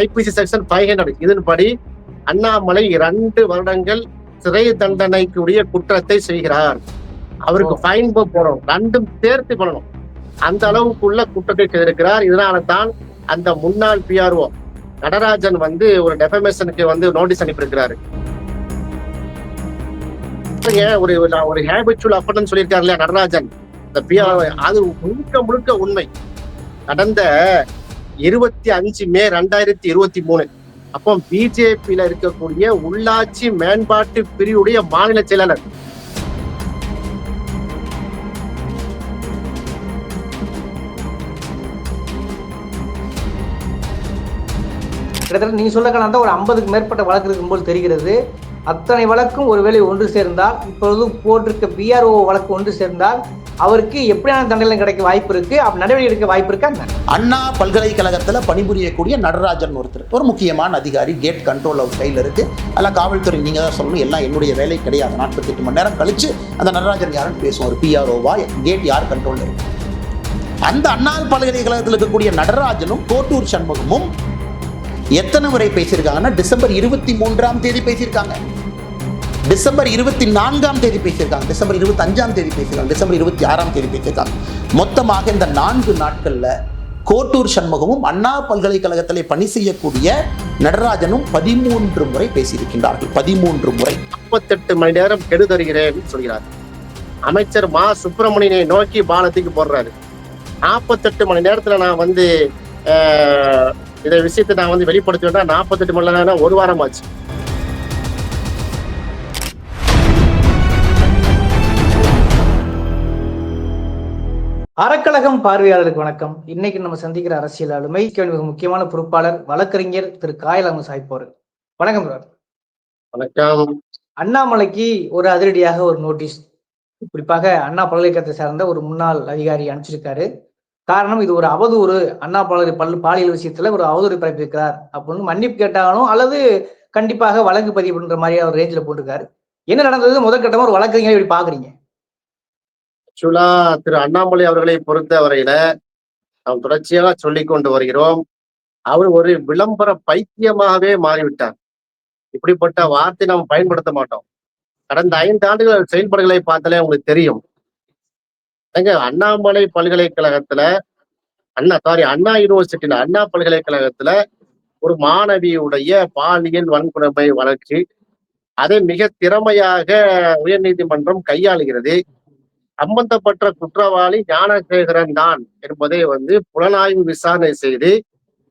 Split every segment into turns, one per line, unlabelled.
IBC section 500 இதன்படி அண்ணாமலை 2 வருடங்கள் சிறை தண்டனைக்குரிய குற்றத்தை செய்கிறார். அவருக்கு ஃபைன் போடணும், 2ம் சேர்த்து பண்ணணும். அந்த அளவுக்குள்ள குற்றத்தை செய்திருக்கிறார். இதனால தான் அந்த முன்னாள் பிஆர்ஓ நடராஜன் ஒரு டெஃபமேஷனுக்கு நோட்டீஸ் அனுப்பியிருக்கிறாரு. ஒரு ஹேபிச்சுவல் அஃபெண்டன்ஸ் சொல்லியிருக்காரு இல்லையா நடராஜன், இந்த பிஆர்ஓ, அது முழுக்க முழுக்க உண்மை. கடந்த 25 மே 2023 அப்போ பிஜேபியில இருக்கக்கூடிய உள்ளாட்சி மேம்பாட்டு பிரிவுடைய மாநில செயலாளர்
கிட்டத்தட்ட நீங்க சொல்ல கலந்தா ஒரு 50க்கு மேற்பட்ட வழக்கு இருக்கும் போல் தெரிகிறது. அத்தனை வழக்கும் ஒருவேளை ஒன்று சேர்ந்தால், இப்பொழுது போட்டிருக்க பிஆர்ஓ வழக்கு ஒன்று சேர்ந்தால் அவருக்கு எப்படியான தண்டனை கிடைக்க வாய்ப்பு இருக்கு, நடவடிக்கை எடுக்க வாய்ப்பு இருக்கா?
அண்ணா பல்கலைக்கழகத்துல பணிபுரியக்கூடிய நடராஜன் ஒருத்தர், ஒரு முக்கியமான அதிகாரி, கேட் கண்ட்ரோல் அவர் கையில் இருக்கு. அதெல்லாம் காவல்துறை நீங்க தான் சொல்லணும், எல்லாம் என்னுடைய வேலை கிடையாது. 48 மணி நேரம் கழிச்சு அந்த நடராஜன் யாருன்னு பேசுவோம். ஒரு பிஆர்ஓவா, கேட் யார் கண்ட்ரோல் இருக்கு? அந்த அண்ணா பல்கலைக்கழகத்தில் இருக்கக்கூடிய நடராஜனும் கோட்டூர் சண்முகமும் எத்தனை முறை பேசியிருக்காங்கன்னா, டிசம்பர் 23ஆம் தேதி பேசியிருக்காங்க, டிசம்பர் 24ஆம் தேதி பேசியிருக்காங்க, டிசம்பர் 25ஆம் தேதி பேசியிருக்காங்க, டிசம்பர் 26ஆம் தேதி பேசியிருக்காங்க. மொத்தமாக இந்த 4 நாட்கள்ல கோட்டூர் சண்முகமும் அண்ணா பல்கலைக்கழகத்திலே பணி செய்யக்கூடிய நடராஜனும் 13 முறை பேசியிருக்கின்றார்கள். 13 முறை.
48 மணி நேரம் கெடு தருகிறேன் சொல்கிறார். அமைச்சர் மா சுப்பிரமணியனை நோக்கி பாலத்துக்கு போடுறாரு. 48 மணி நேரத்துல நான் இதை விஷயத்தை நான் வெளிப்படுத்தினா 48 மணி நேரம், 1 வாரம் ஆச்சு.
அறக்கழகம் பார்வையாளருக்கு வணக்கம். இன்னைக்கு நம்ம சந்திக்கிற அரசியல் ஆளுமை மிக முக்கியமான பொறுப்பாளர் வழக்கறிஞர் திரு காயல் அஹமது சாஹிப் அவர்கள். வணக்கம் சார்.
வணக்கம்.
அண்ணாமலைக்கு ஒரு அதிரடியாக ஒரு நோட்டீஸ், குறிப்பாக அண்ணா பல்கலைக்கழகத்தை சார்ந்த ஒரு முன்னாள் அதிகாரி அனுப்பிச்சிருக்காரு. காரணம், இது ஒரு அவதூறு, அண்ணா பாலியல் விஷயத்துல ஒரு அவதூறு பரப்பியிருக்கிறார் அப்படின்னு மன்னிப்பு கேட்டாலும் அல்லது கண்டிப்பாக வழக்கு பதிவு பண்ற மாதிரி அவர் ரேஞ்சில் போட்டிருக்காரு. என்ன நடந்தது? முதற்கட்டமா ஒரு வழக்கறிஞர் இப்படி பாக்குறீங்க?
ஆக்சுவலா திரு அண்ணாமலை அவர்களை பொறுத்த வரையில நாம் தொடர்ச்சியாக சொல்லிக் கொண்டு வருகிறோம், அவர் ஒரு விளம்பர பைத்தியமாகவே மாறிவிட்டார். இப்படிப்பட்ட வார்த்தை நாம் பயன்படுத்த மாட்டோம். கடந்த 5 ஆண்டுகள் செயல்பாடுகளை பார்த்தாலே உங்களுக்கு தெரியும். அண்ணாமலை பல்கலைக்கழகத்துல அண்ணா யூனிவர்சிட்டியில அண்ணா பல்கலைக்கழகத்துல ஒரு மாணவியுடைய பாலியல் வன்கொடுமை வழக்கு, அதை மிக திறமையாக உயர்நீதிமன்றம் கையாளுகிறது. சம்பந்தப்பட்ட குற்றவாளி ஞானசேகரன் தான் என்பதை புலனாய்வு விசாரணை செய்து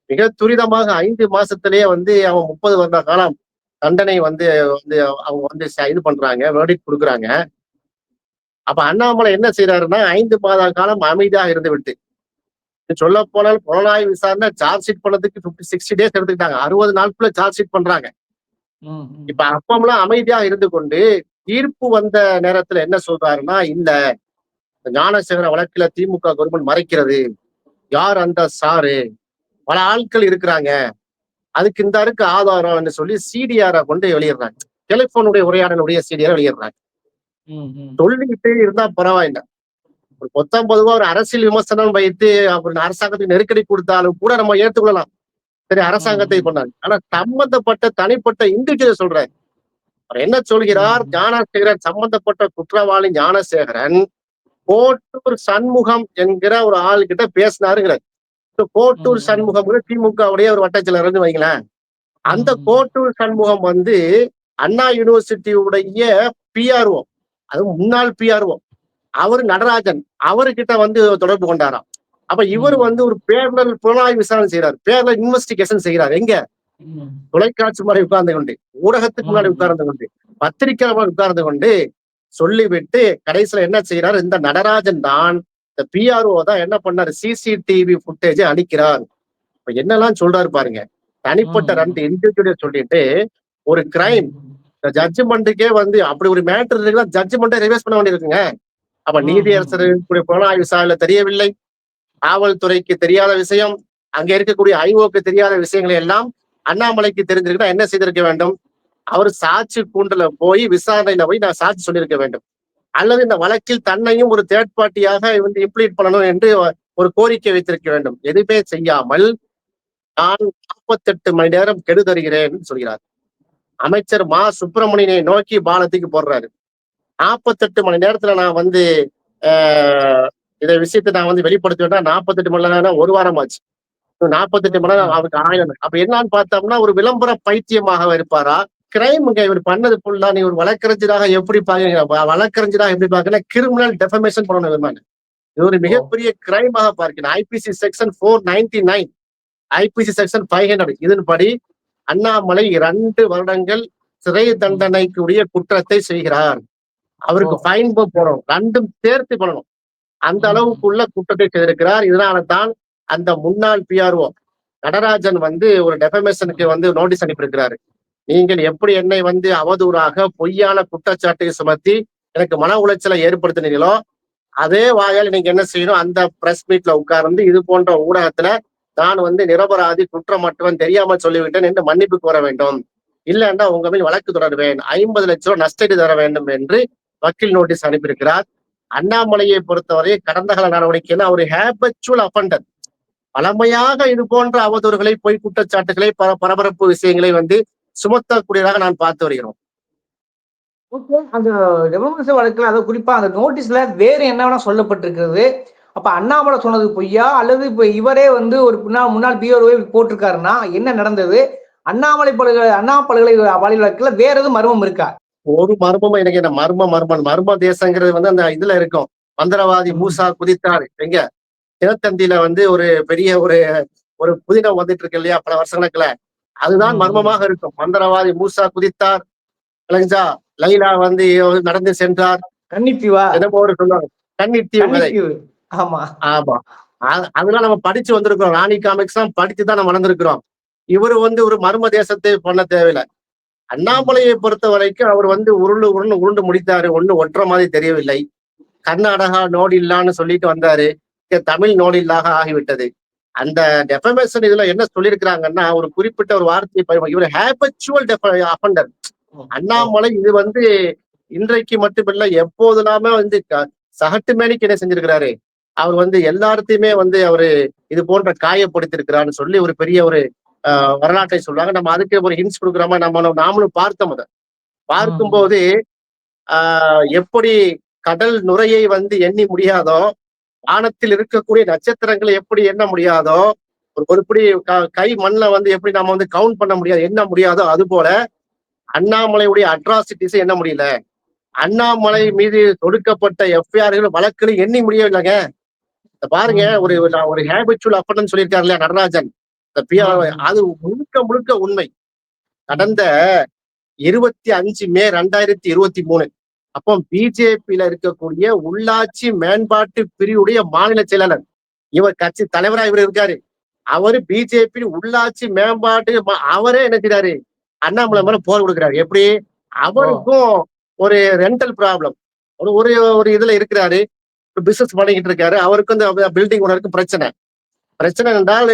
மிக துரிதமாக 5 மாசத்திலேயே அவன் 30 வருட காலம் தண்டனை அவங்க இது பண்றாங்க, வேர்டிக்ட் கொடுக்குறாங்க. அப்ப அண்ணாமலை என்ன செய்யறாருன்னா, 5 மாத காலம் அமைதியாக இருந்து விட்டு, சொல்ல போனால் புலனாய்வு விசாரணை சார்ஜ் ஷீட் பண்ணதுக்கு 60 டேஸ் எடுத்துக்கிட்டாங்க. 60 நாட்குள்ள சார்ஜ் ஷீட் பண்றாங்க. இப்ப அப்பமெல்லாம் அமைதியாக இருந்து கொண்டு தீர்ப்பு வந்த நேரத்துல என்ன சொல்றாருன்னா, இல்ல ஞானசேகர வழக்குல திமுக கவர்மெண்ட் மறைக்கிறது, யார் அந்த சாரு, பல ஆட்கள் இருக்கிறாங்க, அதுக்கு இந்த இருக்கு ஆதாரம் சொல்லி சிடிஆரை கொண்டு வெளியிடுறாங்க. டெலிபோனுடைய உரையாடலுடைய சிடிஆர் வெளியிடுறாங்க. சொல்லிக்கிட்டே இருந்தா பரவாயில்ல. ஒரு 19 ஒரு அரசியல் விமர்சனம் வைத்து அப்புறம் அரசாங்கத்துக்கு நெருக்கடி கொடுத்தாலும் கூட நம்ம ஏற்றுக்கொள்ளலாம். சரி, அரசாங்கத்தை பண்ணாங்க. ஆனா சம்பந்தப்பட்ட தனிப்பட்ட இண்டிவிஜுவல் சொல்றாரு. அவர் என்ன சொல்கிறார், ஞானசேகரன் சம்பந்தப்பட்ட குற்றவாளி ஞானசேகரன் கோட்டூர் சண்முகம் என்கிற ஒரு ஆள் கிட்ட பேசினாருங்கிறார். கோட்டூர் சண்முகம் திமுகவுடைய ஒரு வட்டச்செயலர் வைங்களேன். அந்த கோட்டூர் சண்முகம் அண்ணா யூனிவர்சிட்டியுடைய பிஆர்ஓ, அது முன்னாள் பிஆர்ஓ, அவரு நடராஜன், அவர்கிட்ட தொடர்பு கொண்டாராம். அப்ப இவர் ஒரு பேரலல் புலனாய்வு விசாரணை செய்யறாரு, பேரலல் இன்வெஸ்டிகேஷன் செய்கிறார். எங்க? தொலைக்காட்சி முறை உட்கார்ந்து கொண்டு, ஊடகத்துக்கு முன்னாடி உட்கார்ந்து கொண்டு, பத்திரிகை உட்கார்ந்து கொண்டு சொல்லிவிட்டு கடைசியில என்ன செய்யறாரு, இந்த நடராஜன் தான், இந்த பிஆர்ஓ தான் என்ன பண்ணாரு, சிசிடிவி ஃபுட்டேஜை அளிக்கிறார். இப்ப என்னெல்லாம் சொல்றாரு பாருங்க. தனிப்பட்ட 2 இண்டிவிஜுவல் சொல்லிட்டு ஒரு கிரைம் ஜட்ஜ்மெண்ட்டுக்கே அப்படி ஒரு மேட்டர் இருக்குன்னா ஜட்ஜ்மெண்ட்டை ரிவைஸ் பண்ண வேண்டியிருக்குங்க. அப்ப நீதியரசருடைய புலனாய்வு விசாரணை தெரியவில்லை, காவல்துறைக்கு தெரியாத விஷயம், அங்க இருக்கக்கூடிய ஐஓக்கு தெரியாத விஷயங்களை எல்லாம் அண்ணாமலைக்கு தெரிஞ்சிருக்குன்னா என்ன செய்திருக்க வேண்டும்? அவர் சாட்சி கூண்டுல போய் விசாரணையில போய் நான் சாட்சி சொல்லியிருக்க வேண்டும். அல்லது இந்த வழக்கில் தன்னையும் ஒரு தேர்ட் பார்ட்டியாக இம்ப்ளீட் பண்ணணும் என்று ஒரு கோரிக்கை வைத்திருக்க வேண்டும். எதுவுமே செய்யாமல் நான் 48 மணி நேரம் கெடு தருகிறேன் சொல்கிறார். அமைச்சர் மா சுப்பிரமணியனை நோக்கி பாலத்துக்கு போடுறாரு. 48 மணி நேரத்துல நான் வந்து இதை விஷயத்தை நான் வந்து வெளிப்படுத்துவேன்னா 48 மணி நேரம் ஒரு வாரம் ஆச்சு. 48 மணி நேரம் அவருக்கு ஆயிரம். அப்ப என்னன்னு பார்த்தோம்னா ஒரு விளம்பர பைத்தியமாக இருப்பாரா? கிரைமுங்க இவர் பண்ணது ஃபுல்லா நீ ஒரு வழக்கறிஞராக எப்படி பாக்குறீங்க? வழக்கறிஞராக எப்படி பாக்குறீங்க? கிரிமினல் டெஃபமேஷன் பண்ணணும். இது ஒரு மிகப்பெரிய கிரைமாக பார்க்கிறேன். ஐபிசி செக்ஷன் 499, ஐபிசி செக்ஷன் 500 இதன்படி அண்ணாமலை 2 வருடங்கள் சிறை தண்டனைக்குரிய குற்றத்தை செய்கிறார். அவருக்கு ஃபைன் போடணும், 2ம் சேர்த்து பண்ணணும். அந்த அளவுக்குள்ள குற்றத்தை செய்திருக்கிறார். இதனால தான் அந்த முன்னாள் பிஆர்ஓ நடராஜன் வந்து ஒரு டெஃபமேஷனுக்கு வந்து நோட்டீஸ் அனுப்பியிருக்கிறாரு. நீங்கள் எப்படி என்னை வந்து அவதூறாக பொய்யான குற்றச்சாட்டை சுமத்தி எனக்கு மன உளைச்சலை ஏற்படுத்தினீங்களோ அதே வாயால் நீங்க என்ன செய்யணும், அந்த பிரஸ் மீட்ல உட்கார்ந்து இது போன்ற ஊடகத்துல நான் வந்து நிரபராதி குற்றமற்றவன் தெரியாமல் சொல்லிவிட்டேன் என்று மன்னிப்புக்கு வர வேண்டும், இல்லைன்னா உங்க மேல் வழக்கு தொடருவேன், 50 லட்சம் ரூபாய் நஷ்டஈடு தர வேண்டும் என்று வக்கீல் நோட்டீஸ் அனுப்பியிருக்கிறார். அண்ணாமலையை பொறுத்தவரை கடந்த கால நடவடிக்கைன்னா ஒரு ஹேபச்சுவல் அஃபண்டர். பழமையாக இது போன்ற அவதூறுகளை, பொய் குற்றச்சாட்டுகளை, பரபரப்பு விஷயங்களை வந்து சுமத்தக்கூடியதாக நான் பார்த்து வருகிறோம்.
அந்த டெமோக்ரஸி வழக்குல அதாவது குறிப்பா அந்த நோட்டீஸ்ல வேற என்ன வேணா சொல்லப்பட்டிருக்கிறது. அப்ப அண்ணாமலை சொன்னது பொய்யா, அல்லது இப்ப இவரே வந்து ஒரு முன்னாள் பிஆர்ஓ போட்டிருக்காருன்னா என்ன நடந்தது? அண்ணா பல்கலை வழக்குல வேற எதுவும் மர்மம் இருக்கா?
ஒரு மர்மமும் எனக்கு என்ன மர்ம தேசங்கிறது வந்து அந்த இதுல இருக்கும். மந்திரவாதி மூசா குதித்தார் எங்க தினத்தந்தியில வந்து ஒரு பெரிய ஒரு புதினம் வந்துட்டு இருக்கு இல்லையா பல வருஷங்களுக்குல, அதுதான் மர்மமாக இருக்கும். மந்திரவாதி மூசா குதித்தார், லைலா வந்து நடந்து சென்றார்,
கன்னித்தீவா
என்னமோ சொல்லுவாங்க, கன்னித்தீவு.
ஆமா
ஆமா, அதெல்லாம் நம்ம படிச்சு வந்திருக்கிறோம். ராணி காமிக்ஸ் தான் படிச்சுதான் நம்ம வளர்ந்திருக்கிறோம். இவரு வந்து ஒரு மர்ம தேசத்தை பண்ண தேவையில்லை. அண்ணாமலையை பொறுத்த வரைக்கும் அவர் வந்து உருண்டு முடித்தாரு. ஒற்ற மாதிரி தெரியவில்லை. கர்நாடகா நோடு இல்லான்னு சொல்லிட்டு வந்தாரு, தமிழ் நோடு இல்லாக ஆகிவிட்டது. அந்த டெஃபமேஷன் இதுல என்ன சொல்லியிருக்கிறாங்கன்னா ஒரு குறிப்பிட்ட ஒரு வார்த்தையை இவர் ஹேபச்சுவல் அஃபண்டர். அண்ணாமலை இது வந்து இன்றைக்கு மட்டுமில்ல எப்போதெல்லாமே வந்து சகட்டு மேனிக்கு என்ன செஞ்சிருக்கிறாரு, அவர் வந்து எல்லாத்தையுமே வந்து அவரு இது போன்ற காயப்படுத்திருக்கிறான்னு சொல்லி ஒரு பெரிய ஒரு வரலாற்றை சொல்றாங்க. நம்ம அதுக்கு ஒரு ஹின்ஸ் கொடுக்குறோமா, நாமளும் பார்த்தோம். அதை பார்க்கும்போது எப்படி கடல் நுரையை வந்து எண்ணி முடியாதோ, வானத்தில் இருக்கக்கூடிய நட்சத்திரங்களை எப்படி எண்ண முடியாதோ, ஒரு பிடி கை மண்ல வந்து எப்படி நம்ம வந்து கவுண்ட் பண்ண முடியாது, எண்ண முடியாதோ, அது போல அண்ணாமலையுடைய அட்ராசிட்டிஸை எண்ண முடியல. அண்ணாமலை மீது தொடுக்கப்பட்ட எஃப்ஐஆர்கள் வழக்குகளை எண்ணி முடியவில்லைங்க. பாருங்க, ஒரு ஹேபிச்சுவல் அஃபண்டர்னு சொல்லியிருக்காரு இல்லையா நடராஜன், அது முழுக்க உண்மை. கடந்த 25 மே 2023 அப்போ பிஜேபியில இருக்கக்கூடிய உள்ளாட்சி மேம்பாட்டு பிரிவுடைய மாநில செயலாளர், இவர் கட்சி தலைவரா இவர் இருக்காரு. அவரு பிஜேபி உள்ளாட்சி மேம்பாட்டு அவரே என்ன செய்றாரு, அண்ணாமலை மேல போர் கொடுக்குறாரு. எப்படி, அவருக்கும் ஒரு ரெண்டல் ப்ராப்ளம், ஒரு இதுல இருக்கிறாரு, பிசினஸ் பண்ணிக்கிட்டு இருக்காரு. அவருக்கும் இந்த பில்டிங் ஓனருக்கும் பிரச்சனை என்றால்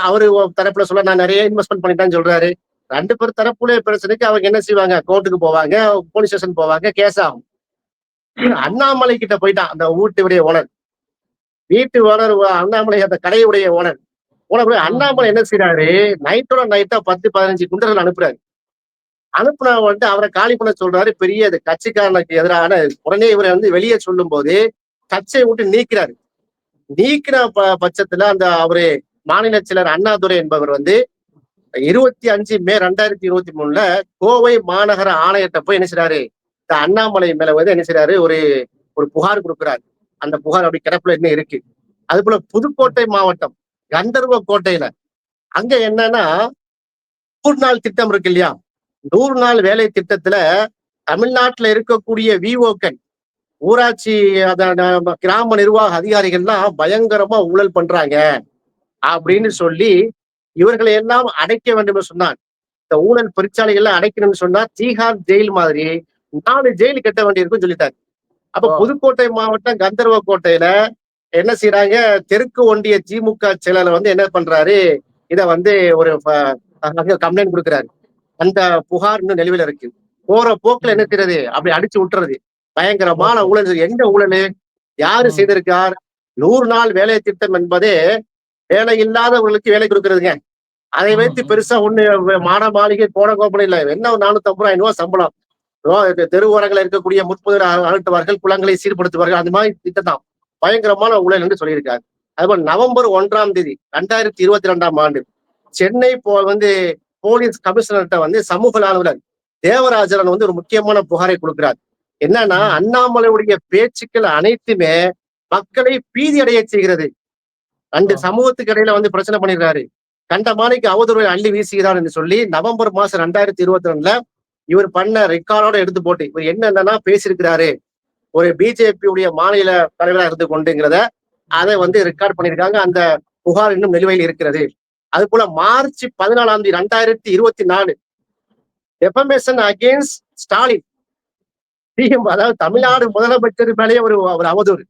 அவரு தரப்புல சொல்ல நான் நிறைய இன்வெஸ்ட்மெண்ட் பண்ணிட்டேன்னு சொல்றாரு. 2 பேர் தரப்புல பிரச்சனைக்கு அவங்க என்ன செய்வாங்க, கோர்ட்டுக்கு போவாங்க, போலீஸ் ஸ்டேஷன் போவாங்க, கேஸ் ஆகும். அண்ணாமலை கிட்ட போயிட்டான் அந்த வீட்டு ஓனர், அண்ணாமலை அந்த கடையுடைய ஓனர் அண்ணாமலை என்ன செய்யறாரு, நைட்டோட நைட்டா 10-15 குண்டர்கள் அனுப்புறாரு. அனுப்புனா வந்து அவரை காலி பண்ண சொல்றாரு. பெரிய கட்சிக்காரனுக்கு எதிரான உடனே இவரை வந்து வெளியே சொல்லும் போது கட்சியை விட்டு நீக்கிறாரு. நீக்கின பட்சத்துல அந்த அவரு மாநில செயலர் அண்ணாதுரை என்பவர் வந்து 25 மே 2023 கோவை மாநகர ஆணையத்தை போய் என்ன செய்றாரு, இந்த அண்ணாமலை மேல வந்து என்ன செய்றாரு, ஒரு புகார் கொடுக்கிறார். அந்த புகார் அப்படி கிடப்புல இன்னும் இருக்கு. அது போல புதுக்கோட்டை மாவட்டம் கந்தர்வ கோட்டையில அங்க என்னன்னா 100 நாள் திட்டம் இருக்கு இல்லையா, 100 நாள் வேலை திட்டத்துல தமிழ்நாட்டுல இருக்கக்கூடிய விஓக்கள், ஊராட்சி கிராம நிர்வாக அதிகாரிகள்லாம் பயங்கரமா ஊழல் பண்றாங்க அப்படின்னு சொல்லி இவர்களை எல்லாம் அடைக்க வேண்டும் சொன்னார். இந்த ஊழல் பெருச்சாலைகள்லாம் அடைக்கணும்னு சொன்னா தீகார் ஜெயில் மாதிரி 4 ஜெயில் கட்ட வேண்டியிருக்குன்னு சொல்லிட்டாரு. அப்ப புதுக்கோட்டை மாவட்டம் கந்தர்வ கோட்டையில என்ன செய்யறாங்க, தெற்கு ஒன்றிய திமுக செயலாளர் வந்து என்ன பண்றாரு, இத வந்து ஒரு கம்ப்ளைண்ட் கொடுக்குறாரு. அந்த புகார் இன்னும் நிலுவையில இருக்கு. போற போக்குல என்ன செய்யறது, அப்படி அடிச்சு விட்டுறது. பயங்கரமான ஊழல். எந்த ஊழல், யாரு செய்திருக்கார்? 100 நாள் வேலை திட்டம் என்பதே வேலை இல்லாதவர்களுக்கு வேலை கொடுக்கறதுங்க. அதை வைத்து பெருசா ஒண்ணு மாட மாளிகை கோட கோபுரம் இல்ல. என்ன ஒரு 450 ரூபாய் சம்பளம். தெரு ஓரங்களில் இருக்கக்கூடிய முற்புதர் அகழ்த்துவார்கள், குளங்களை சீர்படுத்துவார்கள். அந்த மாதிரி திட்டம் தான். பயங்கரமான ஊழல் என்று சொல்லியிருக்காரு. அதுபோல் நவம்பர் 1ஆம் தேதி 2022ஆம் ஆண்டு சென்னை வந்து போலீஸ் கமிஷனர்கிட்ட வந்து சமூக ஆர்வலர் தேவராஜன் வந்து ஒரு முக்கியமான புகாரை கொடுக்கிறார். என்னன்னா, அண்ணாமலையுடைய பேச்சுக்கள் அனைத்துமே மக்களை பீதி அடைய செய்கிறது. ரெண்டு சமூகத்துக்கு இடையில வந்து பிரச்சனை பண்ணிடுறாரு. கண்டமானிக்கு அவதூறை அள்ளி வீசுகிறார் என்று சொல்லி நவம்பர் மாசம் 2022 இவர் பண்ண ரெக்கார்டோட எடுத்து போட்டு இவர் என்னென்னா பேசியிருக்கிறாரு, ஒரு பிஜேபியுடைய மாநில தலைவராக இருந்து கொண்டுங்கிறத அதை வந்து ரெக்கார்ட் பண்ணியிருக்காங்க. அந்த புகார் இன்னும் நிலுவையில் இருக்கிறது. அது போல மார்ச் 14ஆம் தேதி 2024 டெஃபமேஷன் அகேன்ஸ்ட் ஸ்டாலின், அதாவது தமிழ்நாடு முதலமைச்சர் மேலேயே ஒரு அவதூறு.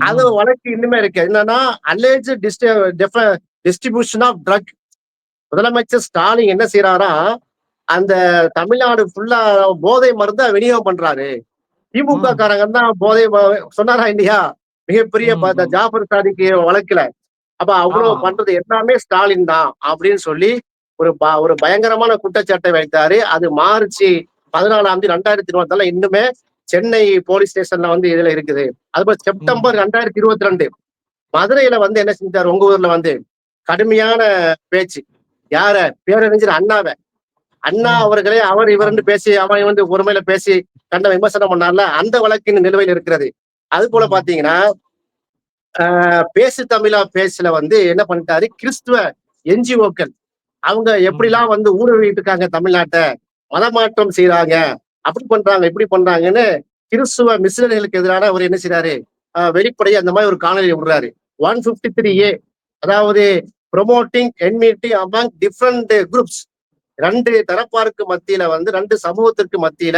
அது வழக்கு இன்னுமே இருக்கு. என்னன்னா, அலேஜ் டிஸ்ட்ரிபியூஷன் ஆஃப் ட்ரக். முதலமைச்சர் ஸ்டாலின் என்ன செய்யறாரா, அந்த தமிழ்நாடு ஃபுல்லா போதை மருந்த விநியோகம் பண்றாரு. திமுக காரங்க தான் போதை சொன்னாரா இல்லையா, மிகப்பெரிய ஜாஃபர் சாதிக்கு வழக்குல. அப்ப அவ்வளவு பண்றது எல்லாமே ஸ்டாலின் தான் அப்படின்னு சொல்லி ஒரு பயங்கரமான குற்றச்சாட்டை வைத்தாரு. அது மார்ச் 14ஆம் தேதி 2024 இன்னுமே சென்னை போலீஸ் ஸ்டேஷன்ல வந்து இதுல இருக்குது. அதுபோல் செப்டம்பர் 2022 மதுரையில வந்து என்ன செஞ்சாரு, உங்க ஊர்ல வந்து கடுமையான பேச்சு. யார, பேரறிஞர் அண்ணாவை, அண்ணா அவர்களே அவர் இவர்னு பேசி அவன் வந்து ஒருமையில பேசி கண்ட விமர்சனம் பண்ணார்ல, அந்த வழக்கின் நிலுவையில் இருக்கிறது. அது போல பாத்தீங்கன்னா, பேசு தமிழா பேசுல வந்து என்ன பண்ணிட்டாரு, கிறிஸ்துவ என்ஜிஓக்கள் அவங்க எப்படிலாம் வந்து ஊடுருவிட்டு இருக்காங்க, தமிழ்நாட்டை மதமாற்றம் செய்யறாங்க, அப்படி பண்றாங்க இப்படி பண்றாங்கன்னு கிறிஸ்துவ மிஷனரிகளுக்கு எதிரான அவர் என்ன செய்யறாரு, வெளிப்படையை அந்த மாதிரி ஒரு காணொலி விடுறாரு. 153A, அதாவது promoting enmity among different groups. 2 தரப்பாருக்கு மத்தியில வந்து 2 சமூகத்திற்கு மத்தியில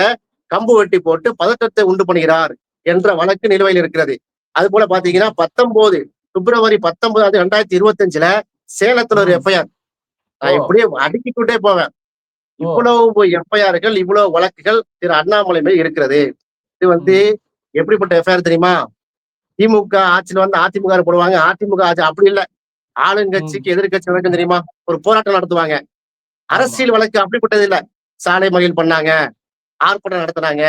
கம்பு வெட்டி போட்டு பதற்றத்தை உண்டு பண்ணுகிறார் என்ற வழக்கு நிலுவையில் இருக்கிறது. அது போல பாத்தீங்கன்னா 19 பிப்ரவரி 19 2025 சேலத்துல ஒரு எஃப்ஐஆர். நான் இப்படியே அடுக்கிக்கொண்டே போவேன். இவ்வளவு எஃப்ஐஆர்கள், இவ்வளவு வழக்குகள் திரு அண்ணாமலை மேல் இருக்கிறது. இது வந்து எப்படிப்பட்ட எஃப்ஐஆர் தெரியுமா, திமுக ஆட்சியில வந்து அதிமுக போடுவாங்க, அதிமுக ஆட்சி அப்படி இல்லை, ஆளுங்கட்சிக்கு எதிர்கட்சி வழக்கம் தெரியுமா, ஒரு போராட்டம் நடத்துவாங்க. அரசியல் வழக்கு அப்படிப்பட்டது இல்ல. சாலை மறியல் பண்ணாங்க, ஆர்ப்பாட்டம் நடத்தினாங்க,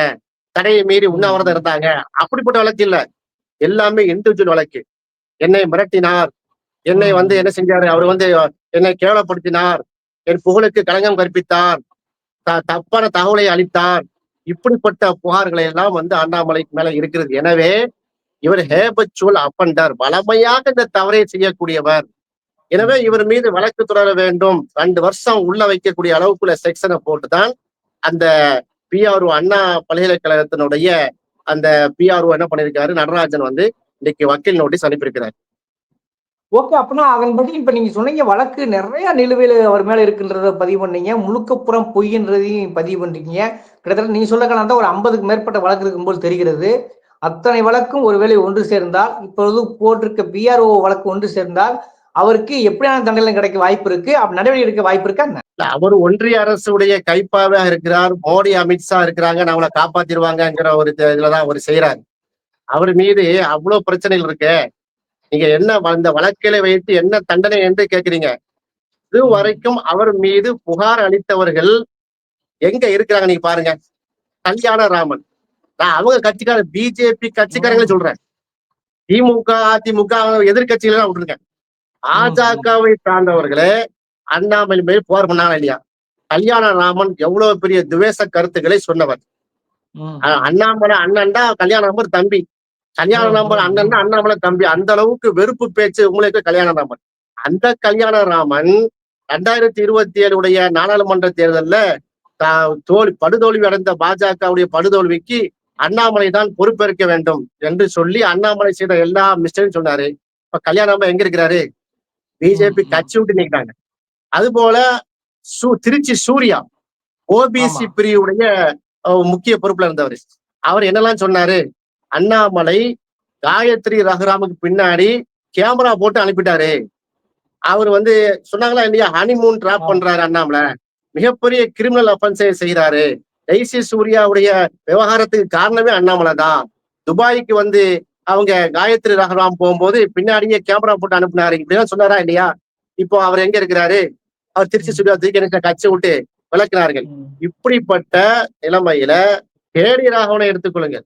தடையை மீறி உண்ணாவிரதம் இருந்தாங்க, அப்படிப்பட்ட வழக்கு இல்ல. எல்லாமே இண்டிவிஜுவல் வழக்கு. என்னை மிரட்டினார், என்னை வந்து என்ன செஞ்சாரு, அவர் வந்து என்னை கேவலப்படுத்தினார், என் புகழுக்கு களங்கம் கற்பித்தார், தப்பான தகவலை அளித்தார், இப்படிப்பட்ட புகார்களை எல்லாம் வந்து அண்ணாமலைக்கு மேல இருக்கிறது. எனவே இவர் ஹேபச்சுவல் அப்பண்டர், வளமையாக இந்த தவறை செய்யக்கூடியவர். எனவே இவர் மீது வழக்கு தொடர வேண்டும், 2 வருஷம் உள்ள வைக்கக்கூடிய அளவுக்குள்ள செக்ஷனை போட்டுதான் அந்த பிஆர்ஓ அண்ணா பல்கலைக்கழகத்தினுடைய அந்த பிஆர்ஓ என்ன பண்ணிருக்காரு, நடராஜன் வந்து இன்னைக்கு வக்கீல் நோட்டீஸ் அனுப்பியிருக்கிறார்.
ஓகே, அப்படின்னா அதன்படி இப்ப நீங்க சொன்னீங்க வழக்கு நிறைய நிலுவையில் அவர் மேல இருக்குன்றத பதிவு பண்ணீங்க, முழுக்கப்புறம் பொய்ன்றதையும் பதிவு பண்றீங்க. கிட்டத்தட்ட நீங்க சொல்ல ஒரு 50க்கு மேற்பட்ட வழக்கு இருக்கும்போது தெரிகிறது. அத்தனை வழக்கும் ஒருவேளை ஒன்று சேர்ந்தால், இப்பொழுது போட்டிருக்க பிஆர்ஓ வழக்கு ஒன்று சேர்ந்தால் அவருக்கு எப்படியான தண்டனை கிடைக்க வாய்ப்பு இருக்கு, அப்படி நடவடிக்கை எடுக்க வாய்ப்பு இருக்கா?
அவர் ஒன்றிய அரசுடைய கைப்பாவே இருக்கிறார். மோடி, அமித்ஷா இருக்கிறாங்க, நம்மளை காப்பாத்திடுவாங்கிற ஒரு இதுலதான் அவர் செய்யறாரு. அவர் மீது அவ்வளவு பிரச்சனைகள் இருக்கு. நீங்க என்ன இந்த வழக்கில வைத்து என்ன தண்டனை என்று கேட்கிறீங்க? இது வரைக்கும் அவர் மீது புகார் அளித்தவர்கள் எங்க இருக்கிறாங்க நீங்க பாருங்க. கல்யாணராமன், நான் அவங்க கட்சிக்கார பிஜேபி கட்சிக்காரங்களே சொல்றேன். திமுக அதிமுக எதிர்கட்சிகள் தான் விட்டுருக்கேன். பாஜகவை சார்ந்தவர்களே அண்ணாமலை மேல் புகார் பண்ணாங்க இல்லையா? கல்யாணராமன் எவ்வளவு பெரிய துவேஷ கருத்துக்களை சொன்னவர். அண்ணாமலை அண்ணன் தான் கல்யாணராமன் தம்பி, கல்யாணராமன் அண்ணன் தான் அண்ணாமலை தம்பி. அந்த அளவுக்கு வெறுப்பு பேச்சு உங்களுக்கு கல்யாணராமன். அந்த கல்யாணராமன் 2027 நாடாளுமன்ற தேர்தல்ல படுதோல்வி அடைந்த பாஜகவுடைய படுதோல்விக்கு அண்ணாமலை தான் பொறுப்பேற்க வேண்டும் என்று சொல்லி அண்ணாமலை செய்த எல்லா மிஸ்டேக்கும் சொன்னாரு. இப்ப கல்யாணராமன் எங்க இருக்கிறாரு? பிஜேபி கட்சி விட்டு நீக்கிட்டாங்க. அது போல திருச்சி சூர்யா ஓபிசி பிரிவுடைய முக்கிய பொறுப்புல இருந்தவர். அவர் என்னெல்லாம் சொன்னாரு, அண்ணாமலை காயத்ரி ரகுராமுக்கு பின்னாடி கேமரா போட்டு அனுப்பிட்டாரு. அவர் வந்து சொன்னாங்களா இல்லையா, ஹனிமூன் டிராப் பண்றாரு அண்ணாமலை, மிகப்பெரிய கிரிமினல் அஃபென்ஸை செய்யறாரு. ஜெய்சி சூர்யாவுடைய விவகாரத்துக்கு காரணமே அண்ணாமலை தான். துபாய்க்கு வந்து அவங்க காயத்ரி ரகுராம் போகும்போது பின்னாடியே கேமரா போட்டு அனுப்பினாரு, இப்படிதான் சொன்னாரா இல்லையா? இப்போ அவர் எங்க இருக்கிறாரு? அவர் திருச்சி சுடியா தூக்கி கட்சி விட்டு விளக்கினார்கள். இப்படிப்பட்ட நிலைமையில கேடி ராகவனை எடுத்துக்கொள்ளுங்க.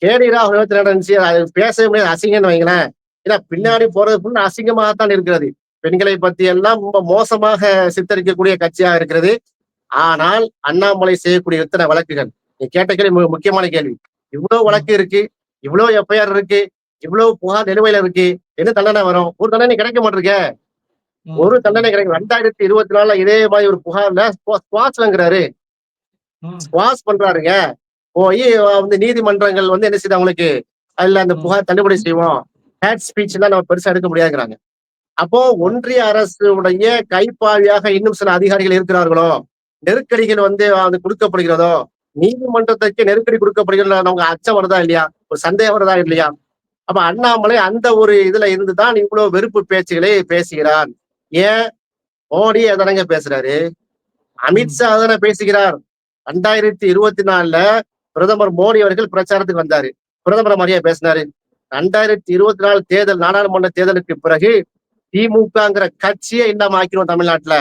கேடி ராகவன் நடந்துச்சு, அது பேசவே முடியாது, அசிங்கம்னு வைங்களேன். ஏன்னா பின்னாடி போறது ஃபுல்லா அசிங்கமாகத்தான் இருக்கிறது. பெண்களை பத்தி எல்லாம் ரொம்ப மோசமாக சித்தரிக்கக்கூடிய கட்சியா இருக்கிறது. ஆனால் அண்ணாமலை செய்யக்கூடிய எத்தனை வழக்குகள், நீ கேட்ட கேள்வி முக்கியமான கேள்வி. இவ்வளவு வழக்கு இருக்கு, இவ்வளவு எஃப்ஐஆர் இருக்கு, இவ்வளவு புகார் நிலுவையில இருக்கு, என்ன தண்டனை வரும்? ஒரு தண்டனை கிடைக்க மாட்டிருக்க. ஒரு தண்டனை கிடைக்கும். 2024 இதே மாதிரி ஒரு புகார்ல ஸ்குவாஷ் வாங்குறாரு, ஸ்குவாஷ் பண்றாருங்க. போய் வந்து நீதிமன்றங்கள் வந்து என்ன செய்யுது அவங்களுக்கு, அதுல அந்த புகார் தள்ளுபடி செய்வோம், ஹேட் ஸ்பீச் எல்லாம் நம்ம பெருசா எடுக்க முடியாதுங்கிறாங்க. அப்போ ஒன்றிய அரசுடைய கைப்பாவியாக இன்னும் சில அதிகாரிகள் இருக்கிறார்களோ, நெருக்கடிகள் வந்து அது கொடுக்கப்படுகிறதோ, நீதிமன்றத்துக்கு நெருக்கடி கொடுக்கப்படுகிறதோ, நமக்கு அச்சம் வருதா இல்லையா, ஒரு சந்தேகம் வருதா இல்லையா? அப்ப அண்ணாமலை அந்த ஒரு இதுல இருந்துதான் இவ்வளவு வெறுப்பு பேச்சுகளை பேசுகிறார். ஏன் மோடி எதனங்க பேசுறாரு, அமித்ஷா தானே பேசுகிறார். 2024 பிரதமர் மோடி அவர்கள் பிரச்சாரத்துக்கு வந்தாரு, பிரதமர் மாதிரியா பேசினாரு. 2024 தேர்தல், நாடாளுமன்ற தேர்தலுக்கு பிறகு திமுகங்கிற கட்சியே இல்லாம ஆக்கிடுவோம் தமிழ்நாட்டுல,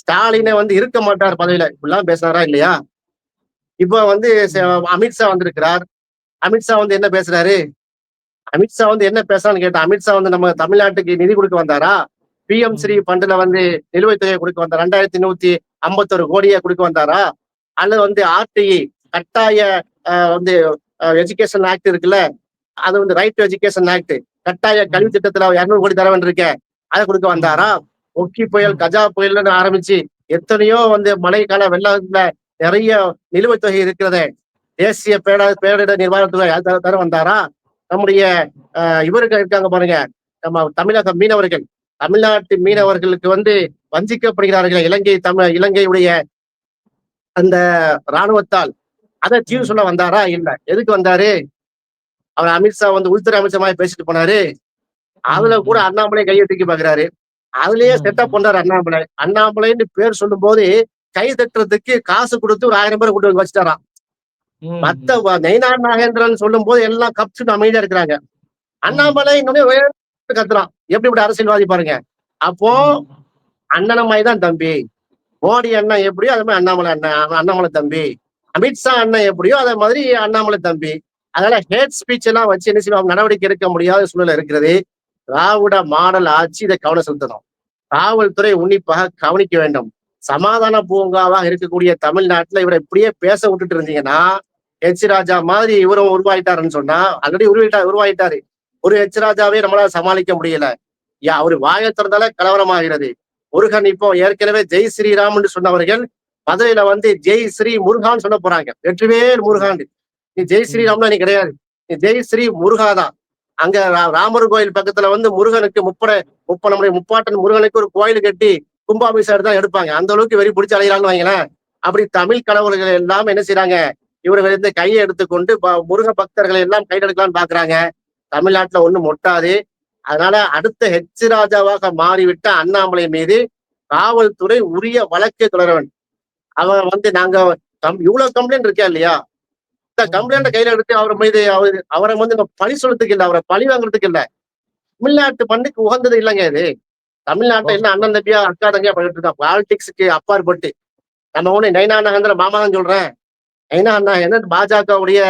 ஸ்டாலினை வந்து இருக்க மாட்டார் பதவியில, இப்படிலாம் பேசுறாரா இல்லையா? இப்ப வந்து அமித்ஷா வந்திருக்கிறார். அமித்ஷா வந்து என்ன பேசுறாரு, அமித்ஷா வந்து என்ன பேசுறான்னு கேட்டா, அமித்ஷா வந்து நம்ம தமிழ்நாட்டுக்கு நிதி கொடுக்க வந்தாரா, பிஎம் ஸ்ரீ ஃபண்ட்ல வந்து நிலுவைத் தொகையை கொடுக்க வந்தார், 2151 கோடியை கொடுக்க வந்தாரா, அல்லது வந்து ஆர்டிஇ கட்டாய வந்து எஜுகேஷன் ஆக்ட் இருக்குல்ல, அது வந்து ரைட் டு எஜுகேஷன் ஆக்ட், கட்டாய கல்வி திட்டத்துல 200 கோடி தர வேண்டியிருக்க, அதை கொடுக்க வந்தாரா? ஒக்கி புயல், கஜா புயல்னு ஆரம்பிச்சு எத்தனையோ வந்து மழைக்கால வெள்ளத்துல நிறைய நிலுவைத் தொகை இருக்கிறதே, தேசிய பேரிடர் நிர்வாகத்துறை தர வந்தாரா? நம்முடைய இவர்கள் இருக்காங்க பாருங்க, நம்ம தமிழக மீனவர்கள், தமிழ்நாட்டு மீனவர்களுக்கு வந்து வஞ்சிக்கப்படுகிறார்கள் இலங்கையுடைய அந்த இராணுவத்தால், அதை தீர்வு சொல்ல வந்தாரா? இல்ல. எதுக்கு வந்தாரு? அவர் அமித்ஷா வந்து உள்துறை அமைச்சர் பேசிட்டு போனாரு, அதுல கூட அண்ணாமலை கையை தூக்கி பாக்குறாரு. அதுலயே செட்டப் பண்றாரு அண்ணாமலை. அண்ணாமலைன்னு பேர் சொல்லும் போது கை தட்டுறதுக்கு காசு கொடுத்து ஒரு 1000 பேரை கூட்டு வச்சுட்டாராம். மத்த நயினா நாகேந்திரன் சொல்லும் போது எல்லாம் கப்சுன்னு அமைதியா இருக்கிறாங்க. அண்ணாமலை இன்னும் கத்துறான். எப்படி இப்படி அரசியல்வாதி பாருங்க. அப்போ அண்ணனமாய் தான் தம்பி, மோடி அண்ணன் எப்படியோ அதே மாதிரி அண்ணாமலை தம்பி, அமித்ஷா அண்ணன் எப்படியோ அதே மாதிரி அண்ணாமலை தம்பி. அதனால ஹேட் ஸ்பீச் எல்லாம் வச்சு என்ன செய்வோம், நடவடிக்கை எடுக்க முடியாத சூழ்நிலை இருக்கிறது. திராவிட மாடல் ஆட்சி இதை கவனம் செலுத்தணும். காவல்துறை உன்னிப்பாக கவனிக்க வேண்டும். சமாதான பூங்காவாக இருக்கக்கூடிய தமிழ்நாட்டுல இவரை இப்படியே பேச விட்டுட்டு இருந்தீங்கன்னா, எச் ராஜா மாதிரி இவரும் உருவாயிட்டாருன்னு சொன்னா, ஆல்ரெடி உருவாயிட்டாரு. ஒரு எச் ராஜாவே நம்மளால சமாளிக்க முடியல. அவரு வாயை திறந்தால கலவரமாகிறது. முருகன் இப்போ ஏற்கனவே ஜெய் ஸ்ரீராம் சொன்னவர்கள் மதுரையில வந்து ஜெய் ஸ்ரீ முருகான்னு சொல்ல போறாங்க. வெற்றிவேல் முருகான். நீ ஜெய் ஸ்ரீராம்னா நீ கிடையாது, நீ ஜெய் ஸ்ரீ முருகா தான். அங்க ராமர் கோயில் பக்கத்துல வந்து முருகனுக்கு நம்முடைய முப்பாட்டன் முருகனுக்கு ஒரு கோயில் கட்டி கும்பாபிஷேகம் தான் எடுப்பாங்க. அந்த அளவுக்கு வெறி பிடிச்சி அலைகிறாங்கன்னு வைங்களேன். அப்படி தமிழ் கடவுள்கள் எல்லாம் என்ன செய்யறாங்க, இவர்கள் இருந்து கையை எடுத்துக்கொண்டு முருக பக்தர்களை எல்லாம் கையெடுக்கலாம்னு பாக்குறாங்க. தமிழ்நாட்டுல ஒண்ணும் ஒட்டாது. அதனால அடுத்த ஹெச் ராஜாவாக மாறிவிட்ட அண்ணாமலை மீது காவல்துறை உரிய வழக்கை தொடர வேண்டும். அவன் வந்து நாங்க இவ்வளவு கம்ப்ளைண்ட் இருக்கா இல்லையா, இந்த கம்ப்ளைண்ட கையில எடுத்து அவர் மீது அவரை வந்து பழி சொல்றதுக்கு இல்ல, அவரை பழி வாங்குறதுக்கு இல்ல. தமிழ்நாட்டு மண்ணுக்கு உகந்தது இல்லைங்க இது. தமிழ்நாட்டை என்ன அண்ணன் தம்பியா அக்கா தம்பியா பண்ணிட்டு இருக்கான். பாலிடிக்ஸுக்கு அப்பாற்பட்டு நம்ம ஒண்ணு நயினா நாகேந்திர மாமா தான் சொல்றேன். நயினா அண்ணா என்ன பாஜகவுடைய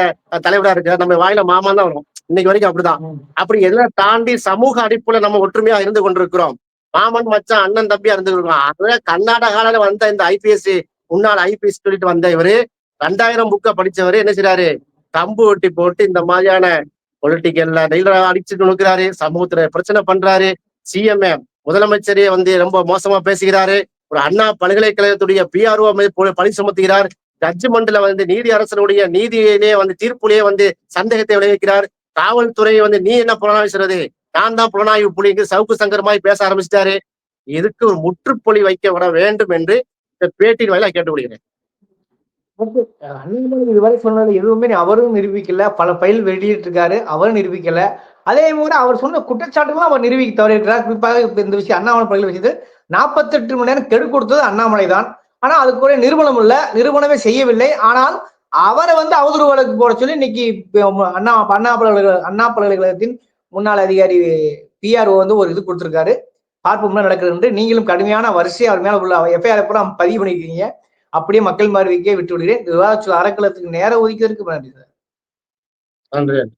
தலைவரா இருக்கு, நம்ம வாயில மாமா தான் வரும் இன்னைக்கு வரைக்கும். அப்படிதான். அப்படி எல்லாம் தாண்டி சமூக அடிப்புல நம்ம ஒற்றுமையா இருந்து கொண்டிருக்கிறோம். மாமன் மச்சான் அண்ணன் தம்பியா இருந்து இருக்கோம். அதுல கர்நாடகால வந்த இந்த ஐபிஎஸ் முன்னாள் ஐபிஎஸ் சொல்லிட்டு வந்த இவரு 2000 புக்க படிச்சவரு என்ன செய்யறாரு, கம்பு ஒட்டி போட்டு இந்த மாதிரியான பொலிட்டிக்கல்ல அடிச்சுட்டு நுக்கிறாரு, சமூகத்துல பிரச்சனை பண்றாரு. சிஎம்ஏ முதலமைச்சரே வந்து ரொம்ப மோசமா பேசுகிறாரு. ஒரு அண்ணா பல்கலைக்கழகத்துடைய பிஆர்ஓ பழி சுமத்துகிறார். ஜட்ஜ்மெண்ட்ல வந்து நீதி அரசனுடைய நீதியிலே வந்து தீர்ப்புலேயே வந்து சந்தேகத்தை விளைவிக்கிறார். காவல்துறை வந்து நீ என்ன புலனாய்வு செய்றது, நான் தான் புலனாய்வு புலிங்கு சவுக்கு சங்கரமாய் பேச ஆரம்பிச்சிட்டாரு. இதுக்கு ஒரு முற்றுப்புள்ளி வைக்க விட வேண்டும் என்று இந்த பேட்டியின் வாயிலா கேட்டுக்கொள்கிறேன்.
அண்ணாமலை இதுவரை சொன்னது எதுவுமே அவரும் நிரூபிக்கல, பல பயில் வெளியிட்டு இருக்காரு, அவரும் நிரூபிக்கல. அதே மாதிரி அவர் சொன்ன குற்றச்சாட்டுகளும் அவர் நிரூபிக்க தவறியிருக்கிறார். குறிப்பாக இந்த விஷயம் அண்ணாமலை பல்கலை விஷயத்தில் 48 மணி நேரம் கெடு கொடுத்தது அண்ணாமலை தான். ஆனா அதுக்கு கூட நிரூபணம் இல்ல, நிரூபணமே செய்யவில்லை. ஆனால் அவரை வந்து அவதூறு வழக்கு போட சொல்லி இன்னைக்கு அண்ணா பல்கலைக்கழகத்தின் முன்னாள் அதிகாரி பிஆர்ஓ வந்து ஒரு இது கொடுத்திருக்காரு. பார்ப்போம்னா நடக்குது. நீங்களும் கடுமையான வரிசையை அவர் மேல உள்ள எஃப்ஐஆர் பூரா பதிவு பண்ணிருக்கீங்க. அப்படியே மக்கள் பார்வைக்கே விட்டு விடுகிறேன். விவாத அறக்கலத்துக்கு நேரம் ஒதுக்கியதற்கு நன்றி சார்.
நன்றி.